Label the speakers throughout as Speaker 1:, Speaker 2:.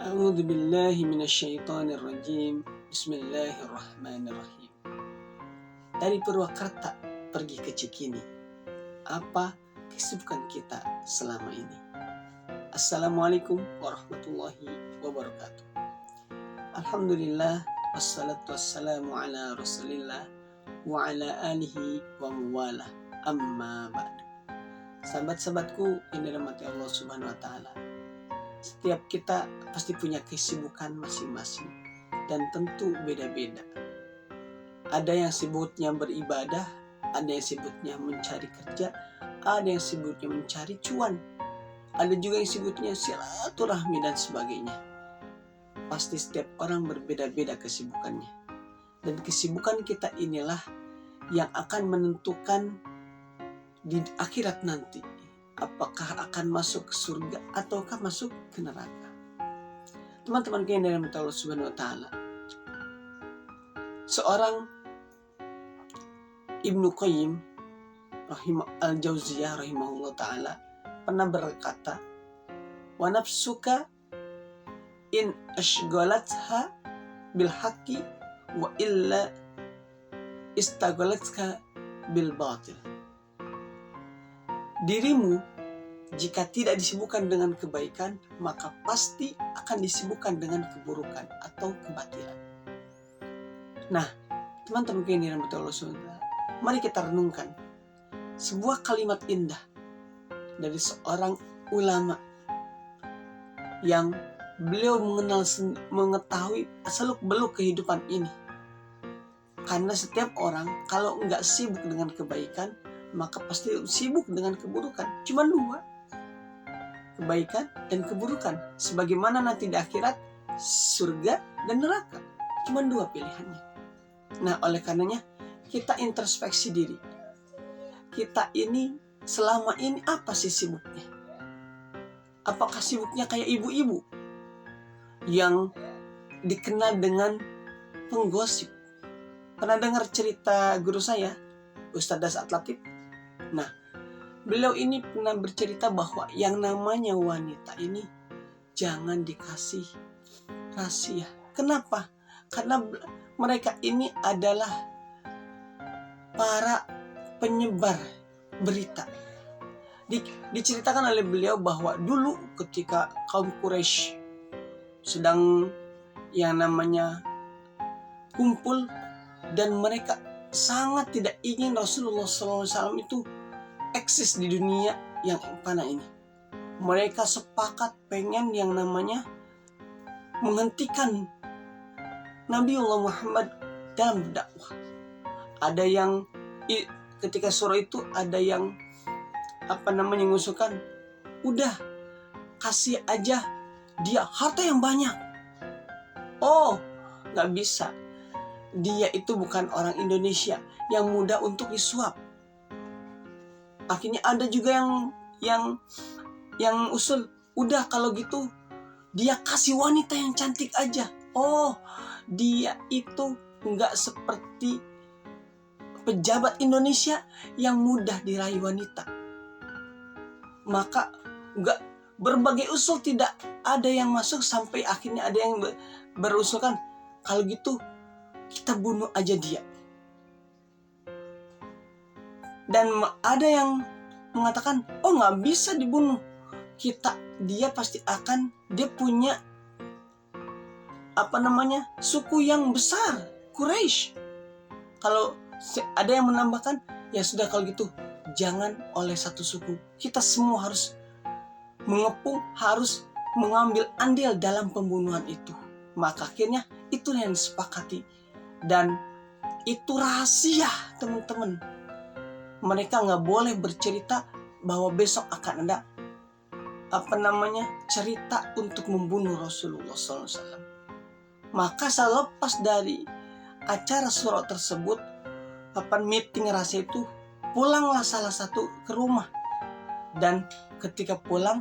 Speaker 1: A'udzu billahi minasyaitonir rajim. Bismillahirrahmanirrahim. Dari Purwakarta pergi ke Cikini. Apa kesibukan kita selama ini? Assalamualaikum warahmatullahi wabarakatuh. Alhamdulillah wassalatu wassalamu ala Rasulillah wa ala alihi wa mawalah. Amma ba'du. Sahabat-sahabatku yang dirahmati Allah Subhanahu wa taala. Setiap kita pasti punya kesibukan masing-masing dan tentu beda-beda. Ada yang sebutnya beribadah, ada yang sebutnya mencari kerja, ada yang sebutnya mencari cuan, ada juga yang sebutnya silaturahmi dan sebagainya. Pasti setiap orang berbeda-beda kesibukannya. Dan kesibukan kita inilah yang akan menentukan di akhirat nanti apakah akan masuk ke surga ataukah masuk ke neraka. Teman-teman yang dirahmati Allah Subhanahu wa taala. Seorang Ibnu Qayyim al-Jauziyah rahimahullah taala pernah berkata, "Wa nafsuka in ashghalatha bil haqqi wa illa istaghalatka bil batil." Dirimu jika tidak disibukkan dengan kebaikan, maka pasti akan disibukkan dengan keburukan atau kebatilan. Nah, teman-teman yang dirahmati Allah SWT, mari kita renungkan sebuah kalimat indah dari seorang ulama yang beliau mengetahui seluk-beluk kehidupan ini. Karena setiap orang kalau enggak sibuk dengan kebaikan, maka pasti sibuk dengan keburukan. Cuma dua, kebaikan dan keburukan. Sebagaimana nanti di akhirat, surga dan neraka. Cuma dua pilihannya. Nah, oleh karenanya kita introspeksi diri. Kita ini selama ini apa sih sibuknya? Apakah sibuknya kayak ibu-ibu yang dikenal dengan penggosip? Pernah dengar cerita guru saya, Ustadz As'ad Latif? Nah, beliau ini pernah bercerita bahwa yang namanya wanita ini jangan dikasih rahasia. Kenapa? Karena mereka ini adalah para penyebar berita. Diceritakan oleh beliau bahwa dulu ketika kaum Quraisy sedang yang namanya kumpul dan mereka sangat tidak ingin Rasulullah SAW itu eksis di dunia yang fana ini. Mereka sepakat pengen yang namanya menghentikan Nabiullah Muhammad dalam berdakwah. Ada yang ketika surah itu ada yang mengusulkan, udah kasih aja dia harta yang banyak. Oh, nggak bisa. Dia itu bukan orang Indonesia yang mudah untuk disuap. Akhirnya ada juga yang usul, udah kalau gitu dia kasih wanita yang cantik aja. Oh, dia itu nggak seperti pejabat Indonesia yang mudah diraih wanita. Maka nggak berbagai usul tidak ada yang masuk sampai akhirnya ada yang berusulkan, kalau gitu kita bunuh aja dia. Dan ada yang mengatakan, oh nggak bisa dibunuh. Dia pasti dia punya suku yang besar, Quraisy. Kalau ada yang menambahkan, ya sudah kalau gitu jangan oleh satu suku. Kita semua harus mengepung, harus mengambil andil dalam pembunuhan itu. Maka akhirnya itulah yang disepakati. Dan itu rahasia, teman-teman. Mereka nggak boleh bercerita bahwa besok akan ada cerita untuk membunuh Rasulullah SAW. Maka selepas dari acara surah tersebut, meeting rahasia itu, pulanglah salah satu ke rumah. Dan ketika pulang,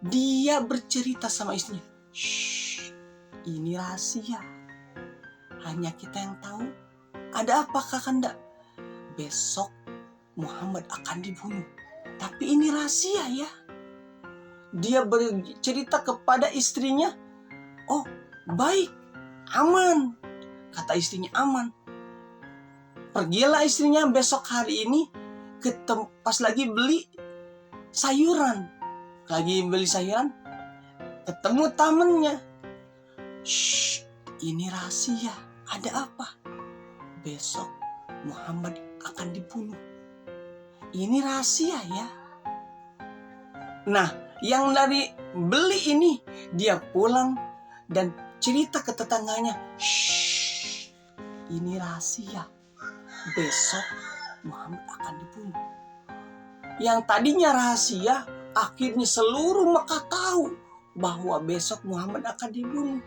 Speaker 1: dia bercerita sama istrinya, shh, ini rahasia. Hanya kita yang tahu. Ada apa kakanda? Besok Muhammad akan dibunuh. Tapi ini rahasia ya. Dia bercerita kepada istrinya Oh, baik, aman. Kata istrinya, aman. Pergilah istrinya besok hari ini pas lagi beli sayuran. Ketemu temennya. Shh, ini rahasia. Ada apa? Besok Muhammad akan dibunuh. Ini rahasia ya. Nah, yang dari beli ini dia pulang dan cerita ke tetangganya. Shh, ini rahasia. Besok Muhammad akan dibunuh. Yang tadinya rahasia, akhirnya seluruh Mekah tahu bahwa besok Muhammad akan dibunuh.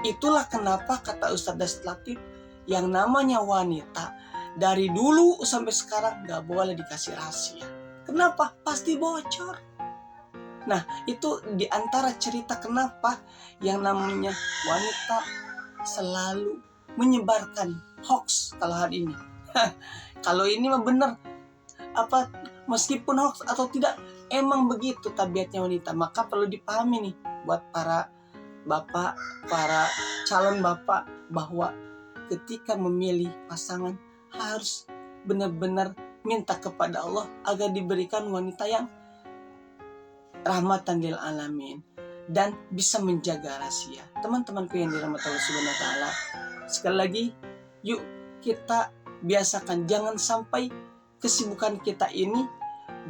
Speaker 1: Itulah kenapa kata Ustadz Dasyat Latif, yang namanya wanita dari dulu sampai sekarang gak boleh dikasih rahasia. Kenapa? Pasti bocor. Nah, itu diantara cerita kenapa yang namanya wanita selalu menyebarkan hoax kalau hari ini. Kalau ini mah benar, meskipun hoax atau tidak, emang begitu tabiatnya wanita. Maka perlu dipahami nih buat para bapak, para calon bapak, bahwa ketika memilih pasangan harus benar-benar minta kepada Allah agar diberikan wanita yang rahmatan lil alamin dan bisa menjaga rahasia. Teman-temanku yang dirahmati Allah Subhanahu wa taala, sekali lagi yuk kita biasakan jangan sampai kesibukan kita ini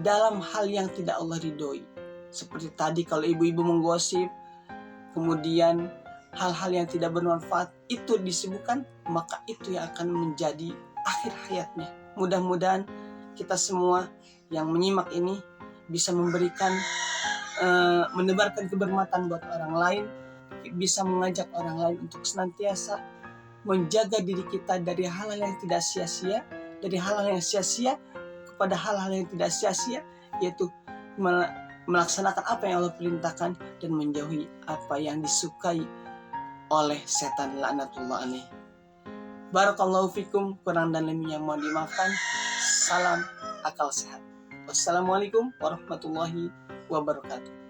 Speaker 1: dalam hal yang tidak Allah ridhoi. Seperti tadi kalau ibu-ibu menggosip, kemudian hal-hal yang tidak bermanfaat itu disibukkan, maka itu yang akan menjadi akhir hayatnya. Mudah-mudahan kita semua yang menyimak ini bisa memberikan menebarkan kebermanfaatan buat orang lain, bisa mengajak orang lain untuk senantiasa menjaga diri kita dari hal-hal yang tidak sia-sia, dari hal-hal yang sia-sia kepada hal-hal yang tidak sia-sia, yaitu melaksanakan apa yang Allah perintahkan dan menjauhi apa yang disukai oleh setan laknatullah alaih. Barakallahu fikum, kurang dan lebihnya mohon dimaafkan. Salam akal sehat. Wassalamualaikum warahmatullahi wabarakatuh.